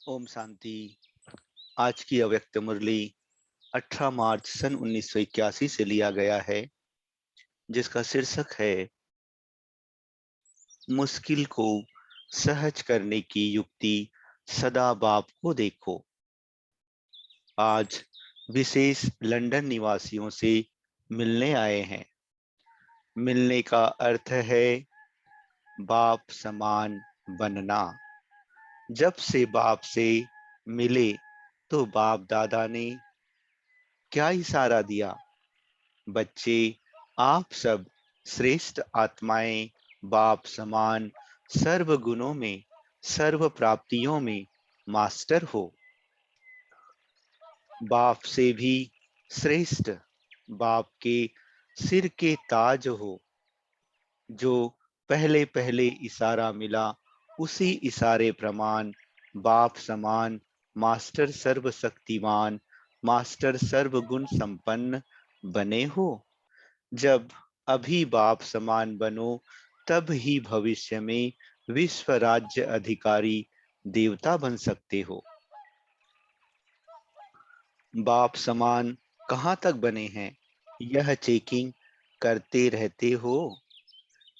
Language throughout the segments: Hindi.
ओम शांति। आज की अव्यक्त मुरली 18 मार्च सन 1981 से लिया गया है, जिसका शीर्षक है मुश्किल को सहज करने की युक्ति। सदा बाप को देखो। आज विशेष लंदन निवासियों से मिलने आए हैं। मिलने का अर्थ है बाप समान बनना। जब से बाप से मिले तो बाप दादा ने क्या इशारा दिया? बच्चे, आप सब श्रेष्ठ आत्माएं, बाप समान सर्व गुणों में, सर्व प्राप्तियों में मास्टर हो। बाप से भी श्रेष्ठ, बाप के सिर के ताज हो। जो पहले पहले इशारा मिला, उसी इशारे प्रमाण बाप समान मास्टर सर्वशक्तिमान, मास्टर सर्वगुण संपन्न बने हो। जब अभी बाप समान बनो, तब ही भविष्य में विश्व राज्य अधिकारी देवता बन सकते हो। बाप समान कहाँ तक बने हैं, यह चेकिंग करते रहते हो।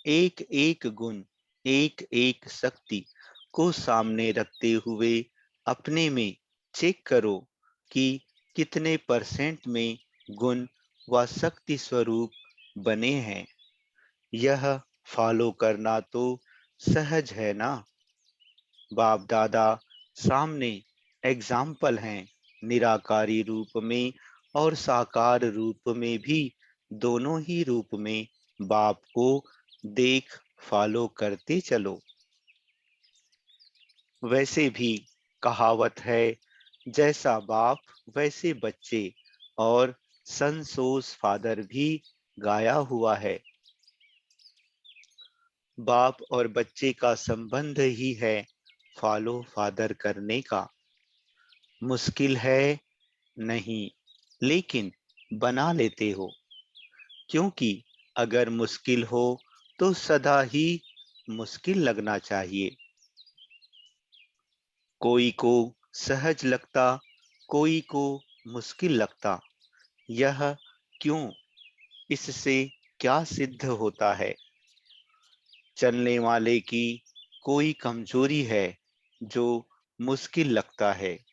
एक एक गुण, एक एक शक्ति को सामने रखते हुए अपने में चेक करो कि कितने परसेंट में गुण व शक्ति स्वरूप बने हैं। यह फॉलो करना तो सहज है ना। बाप दादा सामने एग्जाम्पल हैं, निराकारी रूप में और साकार रूप में भी। दोनों ही रूप में बाप को देख फॉलो करते चलो। वैसे भी कहावत है, जैसा बाप वैसे बच्चे, और सनसोस फादर भी गाया हुआ है। बाप और बच्चे का संबंध ही है फॉलो फादर करने का। मुश्किल है नहीं, लेकिन बना लेते हो। क्योंकि अगर मुश्किल हो तो सदा ही मुश्किल लगना चाहिए। कोई को सहज लगता, कोई को मुश्किल लगता। यह क्यों? इससे क्या सिद्ध होता है? चलने वाले की कोई कमजोरी है जो मुश्किल लगता है।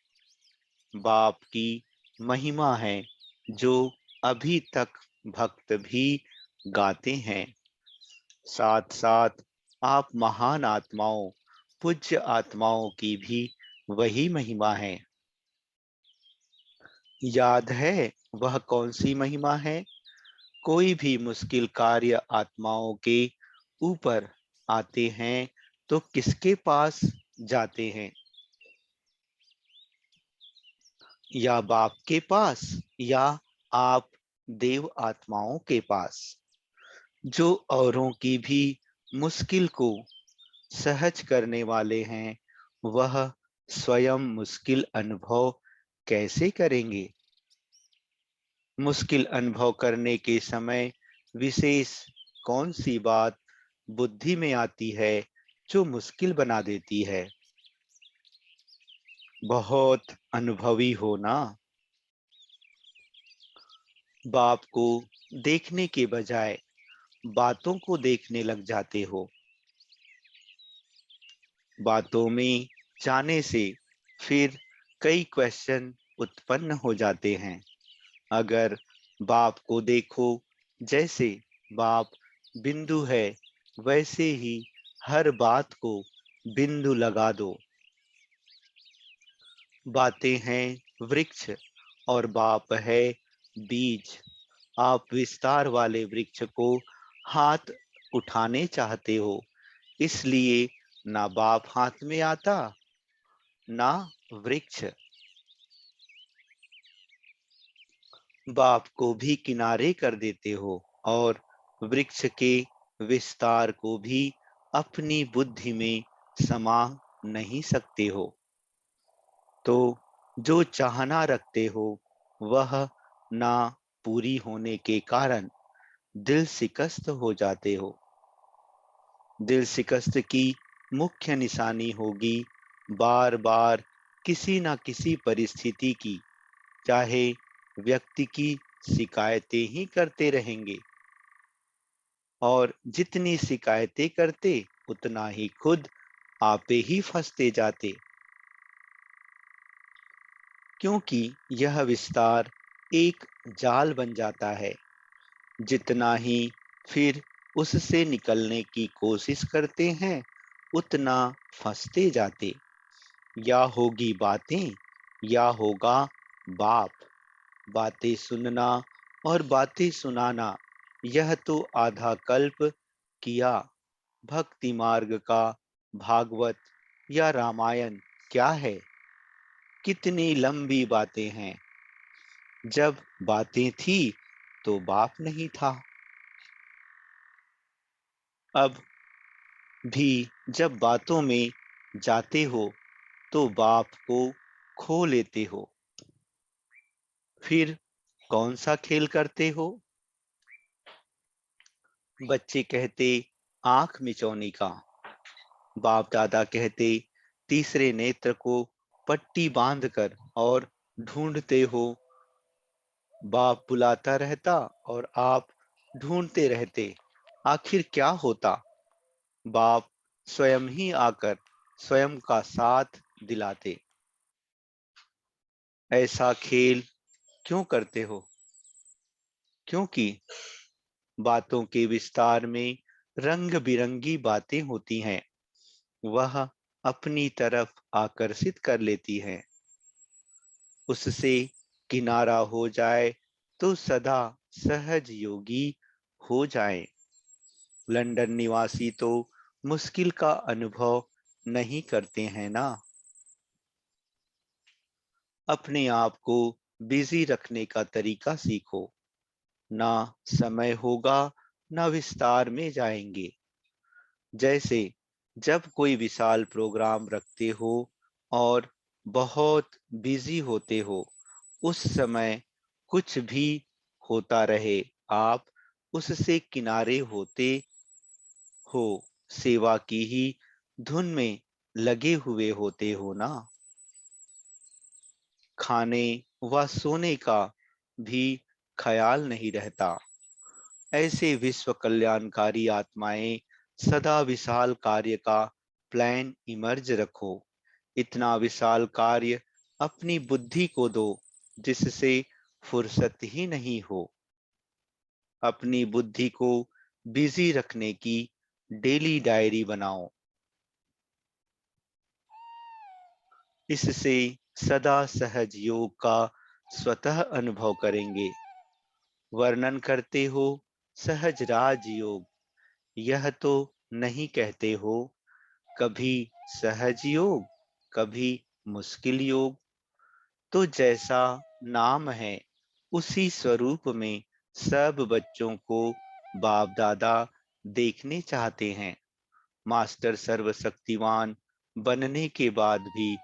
बाप की महिमा है जो अभी तक भक्त भी गाते हैं। साथ साथ आप महान आत्माओं, पूज्य आत्माओं की भी वही महिमा है। याद है वह कौन सी महिमा है? कोई भी मुश्किल कार्य आत्माओं के ऊपर आते हैं तो किसके पास जाते हैं? या बाप के पास, या आप देव आत्माओं के पास, जो औरों की भी मुश्किल को सहज करने वाले हैं। वह स्वयं मुश्किल अनुभव कैसे करेंगे? मुश्किल अनुभव करने के समय विशेष कौन सी बात बुद्धि में आती है जो मुश्किल बना देती है? बहुत अनुभवी हो ना। बाप को देखने के बजाय बातों को देखने लग जाते हो। बातों में जाने से फिर कई क्वेश्चन उत्पन्न हो जाते हैं। अगर बाप को देखो, जैसे बाप बिंदु है, वैसे ही हर बात को बिंदु लगा दो। बातें हैं वृक्ष और बाप है बीज। आप विस्तार वाले वृक्ष को हाथ उठाने चाहते हो, इसलिए ना बाप हाथ में आता, ना वृक्ष। बाप को भी किनारे कर देते हो और वृक्ष के विस्तार को भी अपनी बुद्धि में समा नहीं सकते हो। तो जो चाहना रखते हो वह ना पूरी होने के कारण दिल शिकस्त हो जाते हो। दिल शिकस्त की मुख्य निशानी होगी बार बार किसी ना किसी परिस्थिति की, चाहे व्यक्ति की, शिकायतें ही करते रहेंगे। और जितनी शिकायतें करते उतना ही खुद आपे ही फंसते जाते, क्योंकि यह विस्तार एक जाल बन जाता है। जितना ही फिर उससे निकलने की कोशिश करते हैं उतना फंसते जाते। या होगी बातें या होगा बाप। बातें सुनना और बातें सुनाना, यह तो आधा कल्प किया। भक्ति मार्ग का भागवत या रामायण क्या है? कितनी लंबी बातें हैं। जब बातें थी तो बाप नहीं था। अब भी जब बातों में जाते हो तो बाप को खो लेते हो। फिर कौन सा खेल करते हो? बच्चे कहते आंख मिचौनी का, बाप दादा कहते तीसरे नेत्र को पट्टी बांधकर और ढूंढते हो। बाप बुलाता रहता और आप ढूंढते रहते। आखिर क्या होता? बाप स्वयं ही आकर स्वयं का साथ दिलाते। ऐसा खेल क्यों करते हो? क्योंकि बातों के विस्तार में रंग बिरंगी बातें होती हैं। वह अपनी तरफ आकर्षित कर लेती हैं। उससे किनारा हो जाए तो सदा सहज योगी हो जाए। लंदन निवासी तो मुश्किल का अनुभव नहीं करते हैं ना। अपने आप को बिजी रखने का तरीका सीखो। ना समय होगा, ना विस्तार में जाएंगे। जैसे जब कोई विशाल प्रोग्राम रखते हो और बहुत बिजी होते हो, उस समय कुछ भी होता रहे, आप उससे किनारे होते हो, सेवा की ही धुन में लगे हुए होते हो ना। खाने व सोने का भी ख्याल नहीं रहता। ऐसे विश्व कल्याणकारी आत्माएं सदा विशाल कार्य का प्लान इमर्ज रखो। इतना विशाल कार्य अपनी बुद्धि को दो जिससे फुर्सत ही नहीं हो। अपनी बुद्धि को बिजी रखने की डेली डायरी बनाओ। इससे सदा सहज योग का स्वतः अनुभव करेंगे। वर्णन करते हो सहज राज योग, यह तो नहीं कहते हो कभी सहज योग, कभी मुश्किल योग। तो जैसा नाम है उसी स्वरूप में सब बच्चों को बाप दादा देखने चाहते हैं। मास्टर सर्वशक्तिमान बनने के बाद भी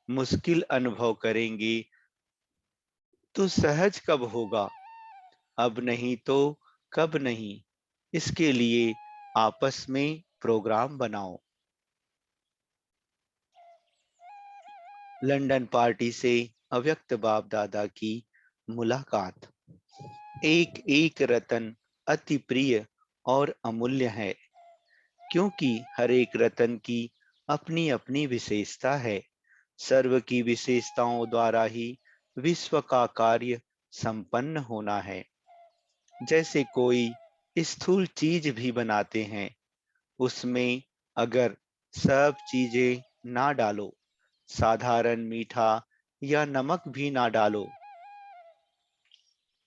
मुश्किल अनुभव करेंगे तो सहज कब होगा? अब नहीं तो कब नहीं? इसके लिए आपस में प्रोग्राम बनाओ। लंदन पार्टी से अव्यक्त बाप दादा की मुलाकात। एक एक रतन अति प्रिय और अमूल्य है, क्योंकि हर एक रतन की अपनी अपनी विशेषता है। सर्व की विशेषताओं द्वारा ही विश्व का कार्य संपन्न होना है। जैसे कोई स्थूल चीज भी बनाते हैं, उसमें अगर सब चीजें ना डालो, साधारण मीठा या नमक भी ना डालो,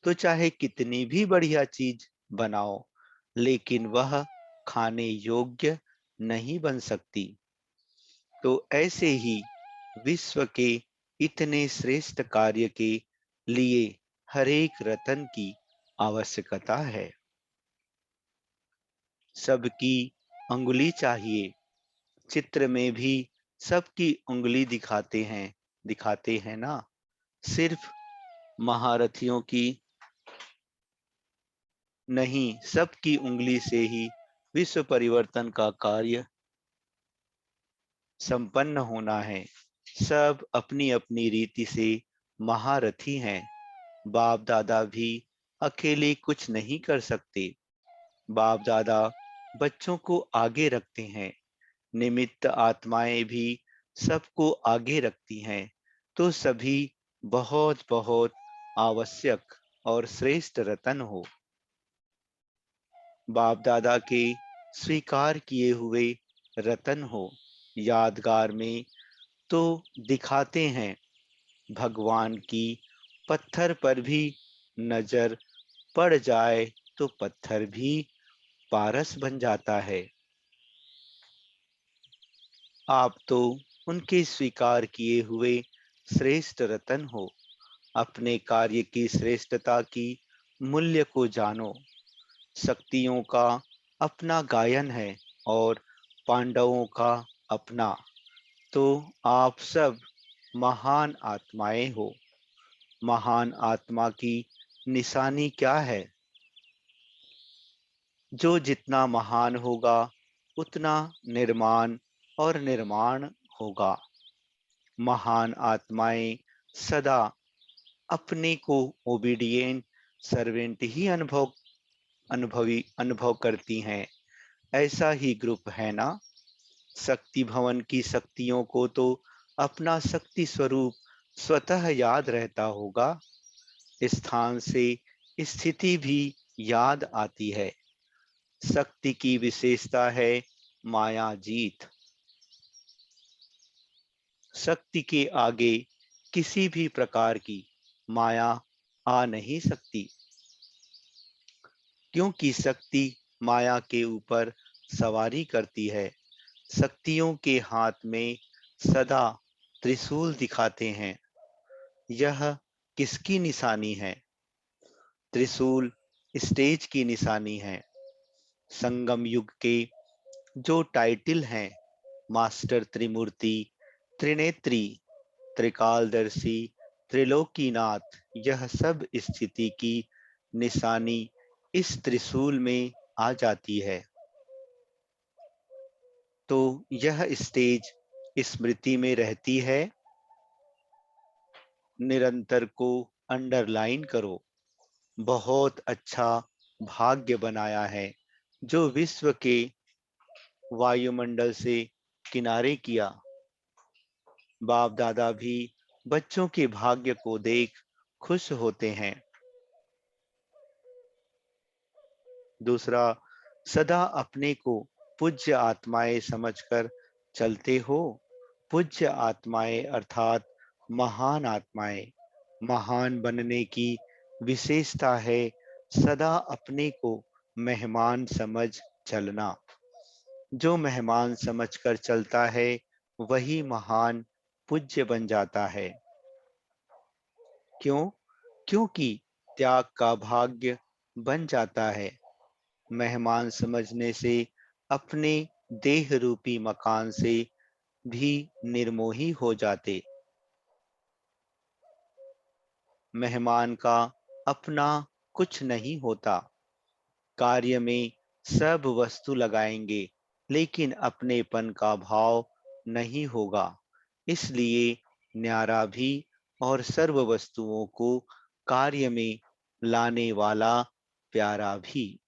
तो चाहे कितनी भी बढ़िया चीज बनाओ, लेकिन वह खाने योग्य नहीं बन सकती। तो ऐसे ही विश्व के इतने श्रेष्ठ कार्य के लिए हर एक रतन की आवश्यकता है। सबकी अंगुली चाहिए। चित्र में भी सबकी उंगली दिखाते हैं ना। सिर्फ महारथियों की नहीं, सबकी उंगली से ही विश्व परिवर्तन का कार्य संपन्न होना है। सब अपनी अपनी रीति से महारथी हैं। बाप दादा भी अकेले कुछ नहीं कर सकते। बाप दादा बच्चों को आगे रखते हैं। निमित्त आत्माएं भी सबको आगे रखती हैं। तो सभी बहुत बहुत आवश्यक और श्रेष्ठ रतन हो। बाप दादा के स्वीकार किए हुए रतन हो। यादगार में तो दिखाते हैं भगवान की। पत्थर पर भी नजर पड़ जाए तो पत्थर भी पारस बन जाता है। आप तो उनके स्वीकार किए हुए श्रेष्ठ रतन हो। अपने कार्य की श्रेष्ठता की मूल्य को जानो। शक्तियों का अपना गायन है और पांडवों का अपना। तो आप सब महान आत्माएं हो। महान आत्मा की निशानी क्या है? जो जितना महान होगा उतना निर्माण और निर्माण होगा। महान आत्माएं सदा अपने को ओबीडिएंट सर्वेंट ही अनुभव करती हैं। ऐसा ही ग्रुप है ना? शक्ति भवन की शक्तियों को तो अपना शक्ति स्वरूप स्वतः याद रहता होगा। स्थान से स्थिति भी याद आती है। शक्ति की विशेषता है माया जीत। शक्ति के आगे किसी भी प्रकार की माया आ नहीं सकती, क्योंकि शक्ति माया के ऊपर सवारी करती है। शक्तियों के हाथ में सदा त्रिशूल दिखाते हैं। यह किसकी निशानी है? त्रिशूल स्टेज की निशानी है। संगम युग के जो टाइटल हैं, मास्टर त्रिमूर्ति, त्रिनेत्री, त्रिकालदर्शी, त्रिलोकीनाथ, यह सब स्थिति की निशानी इस त्रिशूल में आ जाती है। तो यह स्टेज स्मृति में रहती है। निरंतर को अंडरलाइन करो। बहुत अच्छा भाग्य बनाया है जो विश्व के वायुमंडल से किनारे किया। बाप दादा भी बच्चों के भाग्य को देख खुश होते हैं। दूसरा, सदा अपने को पूज्य आत्माएं समझकर चलते हो। पूज्य आत्माएं अर्थात महान आत्माएं। महान बनने की विशेषता है सदा अपने को मेहमान समझ चलना। जो मेहमान समझकर चलता है वही महान पूज्य बन जाता है। क्यों? क्योंकि त्याग का भाग्य बन जाता है। मेहमान समझने से अपने देह रूपी मकान से भी निर्मोही हो जाते। मेहमान का अपना कुछ नहीं होता। कार्य में सब वस्तु लगाएंगे लेकिन अपनेपन का भाव नहीं होगा। इसलिए न्यारा भी और सर्व वस्तुओं को कार्य में लाने वाला प्यारा भी।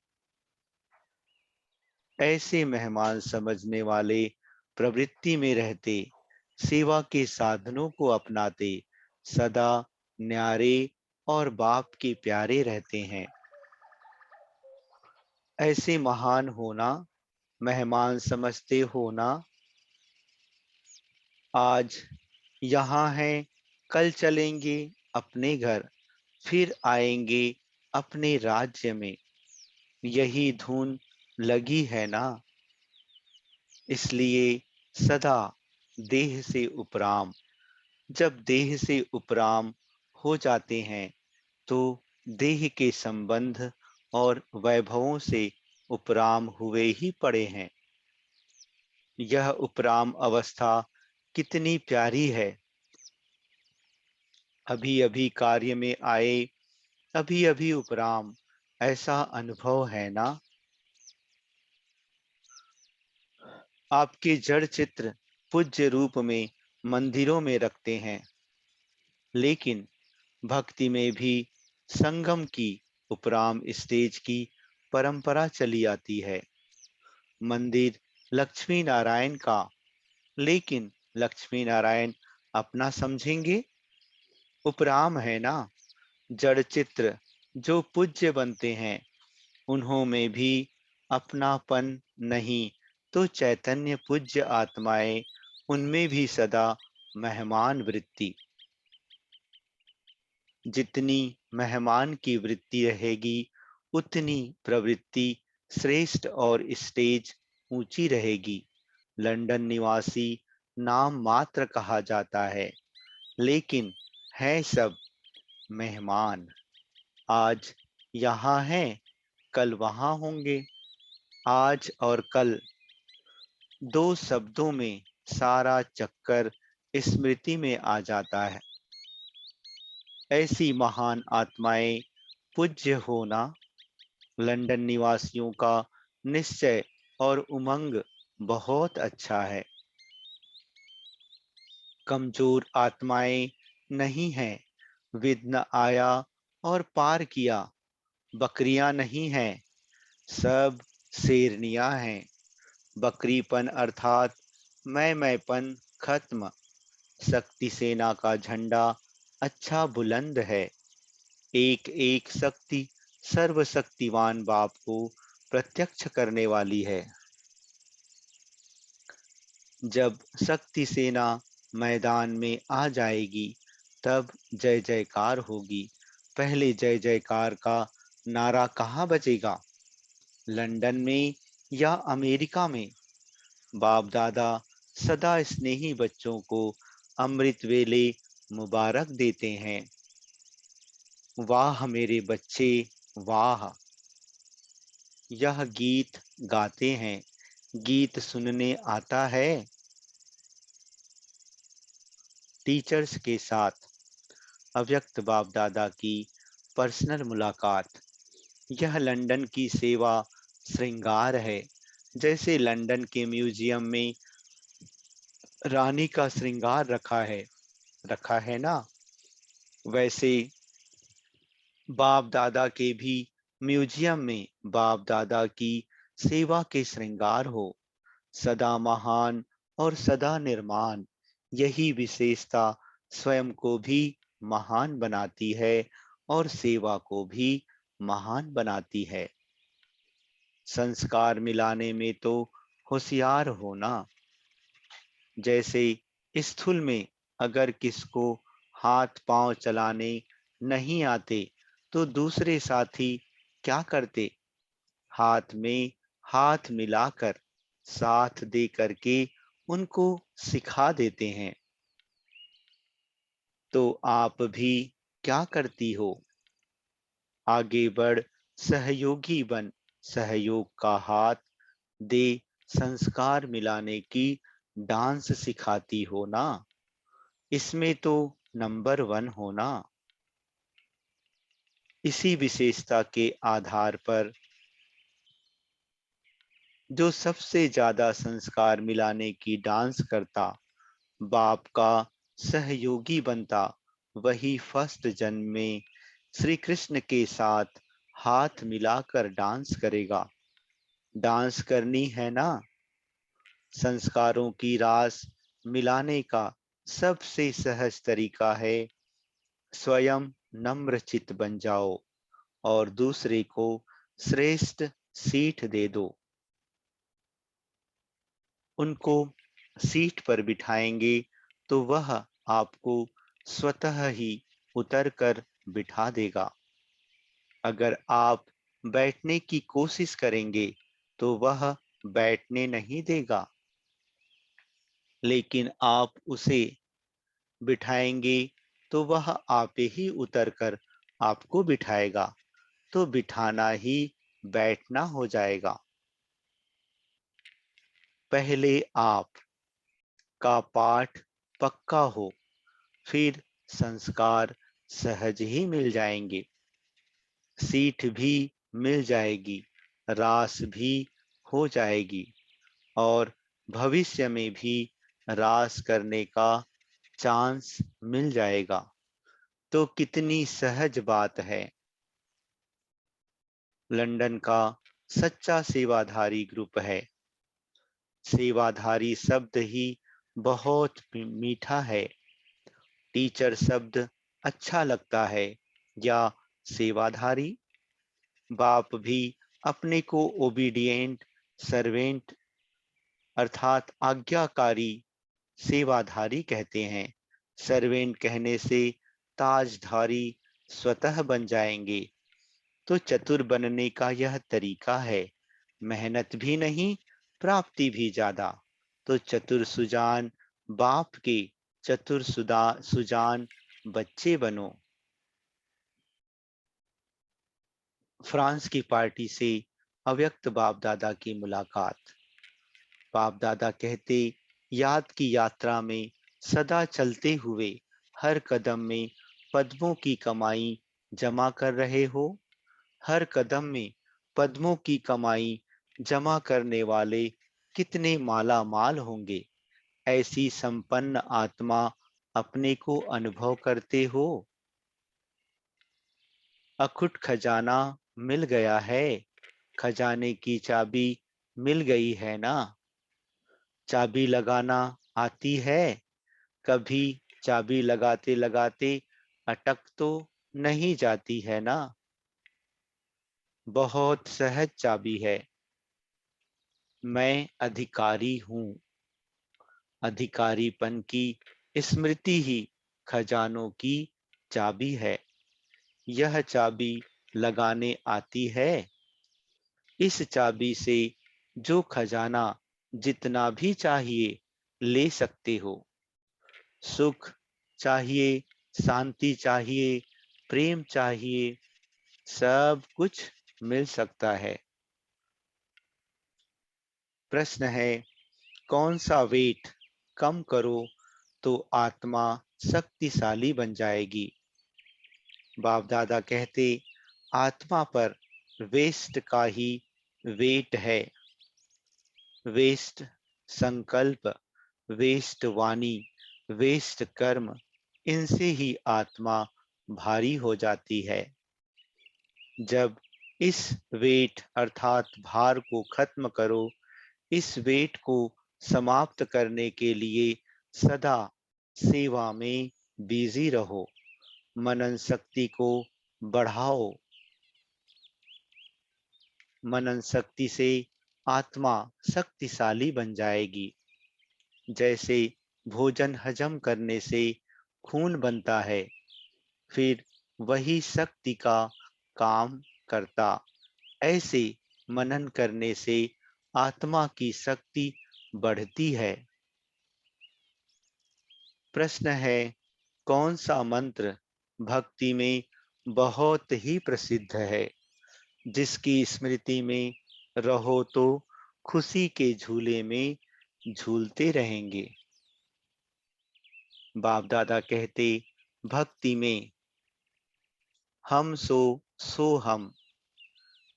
ऐसे मेहमान समझने वाले प्रवृत्ति में रहते, सेवा के साधनों को अपनाते, सदा न्यारे और बाप के प्यारे रहते हैं। ऐसे महान होना, मेहमान समझते होना। आज यहाँ हैं, कल चलेंगे अपने घर, फिर आएंगे अपने राज्य में। यही धुन लगी है ना? इसलिए सदा देह से उपराम। जब देह से उपराम हो जाते हैं तो देह के संबंध और वैभवों से उपराम हुए ही पड़े हैं। यह उपराम अवस्था कितनी प्यारी है। अभी अभी कार्य में आए, अभी अभी उपराम, ऐसा अनुभव है ना? आपके जड़ चित्र पूज्य रूप में मंदिरों में रखते हैं, लेकिन भक्ति में भी संगम की उपराम स्टेज की परंपरा चली आती है। मंदिर लक्ष्मी नारायण का, लेकिन लक्ष्मी नारायण अपना समझेंगे? उपराम है ना, जड़ चित्र जो पूज्य बनते हैं, उन्हों में भी अपनापन नहीं तो चैतन्य पूज्य आत्माएं, उनमें भी सदा मेहमान वृत्ति। जितनी मेहमान की वृत्ति रहेगी, उतनी प्रवृत्ति श्रेष्ठ और स्टेज ऊंची रहेगी। लंदन निवासी नाम मात्र कहा जाता है, लेकिन है सब मेहमान। आज यहाँ हैं, कल वहाँ होंगे। आज और कल, दो शब्दों में सारा चक्कर स्मृति में आ जाता है। ऐसी महान आत्माएं पूज्य होना लंदन निवासियों का निश्चय और उमंग बहुत अच्छा है। कमजोर आत्माएं नहीं हैं, विघ्न आया और पार किया। बकरियां नहीं हैं, सब शेरनियां हैं। बकरीपन अर्थात मैपन खत्म। शक्ति सेना का झंडा अच्छा बुलंद है। एक एक शक्ति सर्वशक्तिवान बाप को प्रत्यक्ष करने वाली है। जब शक्ति सेना मैदान में आ जाएगी, तब जय जयकार होगी। पहले जय जयकार का नारा कहाँ बजेगा? लंदन में या अमेरिका में? बाप दादा सदा स्नेही बच्चों को अमृत वेले मुबारक देते हैं। वाह मेरे बच्चे, वाह। यह गीत गाते हैं, गीत सुनने आता है। टीचर्स के साथ अव्यक्त बाप दादा की पर्सनल मुलाकात। यह लंदन की सेवा श्रृंगार है। जैसे लंदन के म्यूजियम में रानी का श्रृंगार रखा है ना, वैसे बाप दादा के भी म्यूजियम में बाप दादा की सेवा के श्रृंगार हो। सदा महान और सदा निर्माण, यही विशेषता स्वयं को भी महान बनाती है और सेवा को भी महान बनाती है। संस्कार मिलाने में तो होशियार होना। जैसे स्थूल में अगर किसको हाथ पांव चलाने नहीं आते, तो दूसरे साथी क्या करते? हाथ में हाथ मिलाकर साथ दे करके उनको सिखा देते हैं। तो आप भी क्या करती हो? आगे बढ़, सहयोगी बन, सहयोग का हाथ दे, संस्कार मिलाने की डांस सिखाती हो ना। इसमें तो नंबर 1 होना। इसी विशेषता के आधार पर जो सबसे ज्यादा संस्कार मिलाने की डांस करता, बाप का सहयोगी बनता, वही फर्स्ट जन्म में श्री कृष्ण के साथ हाथ मिलाकर डांस करेगा। डांस करनी है ना। संस्कारों की रास मिलाने का सबसे सहज तरीका है, स्वयं नम्र चित बन जाओ और दूसरे को श्रेष्ठ सीट दे दो। उनको सीट पर बिठाएंगे तो वह आपको स्वतः ही उतर कर बिठा देगा। अगर आप बैठने की कोशिश करेंगे तो वह बैठने नहीं देगा, लेकिन आप उसे बिठाएंगे तो वह आप ही उतर कर आपको बिठाएगा। तो बिठाना ही बैठना हो जाएगा। पहले आप का पाठ पक्का हो, फिर संस्कार सहज ही मिल जाएंगे। सीट भी मिल जाएगी, रास भी हो जाएगी और भविष्य में भी रास करने का चांस मिल जाएगा। तो कितनी सहज बात है। लंदन का सच्चा सेवाधारी ग्रुप है। सेवाधारी शब्द ही बहुत मीठा है। टीचर शब्द अच्छा लगता है या सेवाधारी? बाप भी अपने को ओबीडिएंट सर्वेंट अर्थात आज्ञाकारी सेवाधारी कहते हैं। सर्वेंट कहने से ताजधारी स्वतः बन जाएंगे। तो चतुर बनने का यह तरीका है। मेहनत भी नहीं, प्राप्ति भी ज्यादा। तो चतुर सुजान बाप के चतुर सुजान बच्चे बनो। फ्रांस की पार्टी से अव्यक्त बाप दादा की मुलाकात। बाप दादा कहते, याद की यात्रा में सदा चलते हुए हर कदम में पद्मों की कमाई जमा कर रहे हो। हर कदम में पद्मों की कमाई जमा करने वाले कितने माला माल होंगे। ऐसी संपन्न आत्मा अपने को अनुभव करते हो। अखुट खजाना मिल गया है। खजाने की चाबी मिल गई है ना। चाबी लगाना आती है। कभी चाबी लगाते लगाते अटक तो नहीं जाती है ना। बहुत सहज चाबी है। मैं अधिकारी हूँ। अधिकारीपन की स्मृति ही खजानों की चाबी है। यह चाबी लगाने आती है। इस चाबी से जो खजाना जितना भी चाहिए ले सकते हो। सुख चाहिए, शांति चाहिए, प्रेम चाहिए, सब कुछ मिल सकता है। प्रश्न है, कौन सा वेट कम करो तो आत्मा शक्तिशाली बन जाएगी। बाप दादा कहते, आत्मा पर वेस्ट का ही वेट है। वेस्ट संकल्प, वेस्ट वाणी, वेस्ट कर्म, इनसे ही आत्मा भारी हो जाती है। जब इस वेट अर्थात भार को खत्म करो, इस वेट को समाप्त करने के लिए सदा सेवा में बिजी रहो। मनन शक्ति को बढ़ाओ। मनन शक्ति से आत्मा शक्तिशाली बन जाएगी। जैसे भोजन हजम करने से खून बनता है, फिर वही शक्ति का काम करता। ऐसे मनन करने से आत्मा की शक्ति बढ़ती है। प्रश्न है, कौन सा मंत्र भक्ति में बहुत ही प्रसिद्ध है, जिसकी स्मृति में रहो तो खुशी के झूले में झूलते रहेंगे। बाप दादा कहते, भक्ति में हम सो हम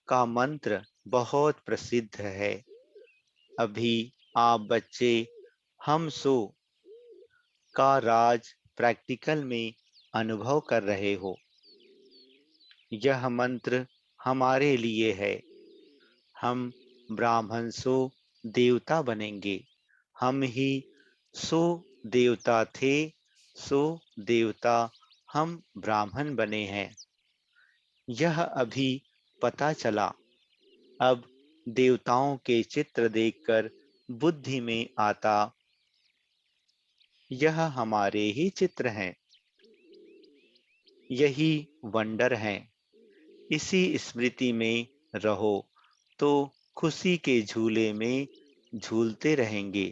का मंत्र बहुत प्रसिद्ध है। अभी आप बच्चे हम सो का राज प्रैक्टिकल में अनुभव कर रहे हो। यह मंत्र हमारे लिए है। हम ब्राह्मण सो देवता बनेंगे। हम ही सो देवता थे, सो देवता हम ब्राह्मण बने हैं। यह अभी पता चला। अब देवताओं के चित्र देखकर बुद्धि में आता, यह हमारे ही चित्र हैं। यही वंडर हैं। इसी स्मृति में रहो तो खुशी के झूले में झूलते रहेंगे।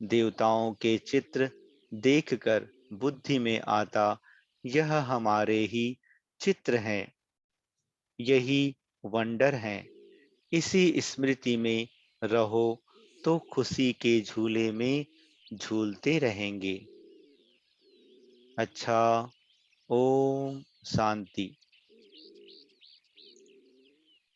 देवताओं के चित्र देखकर बुद्धि में आता, यह हमारे ही चित्र हैं। यही वंडर हैं। इसी स्मृति में रहो तो खुशी के झूले में झूलते रहेंगे। अच्छा, ओम शांति।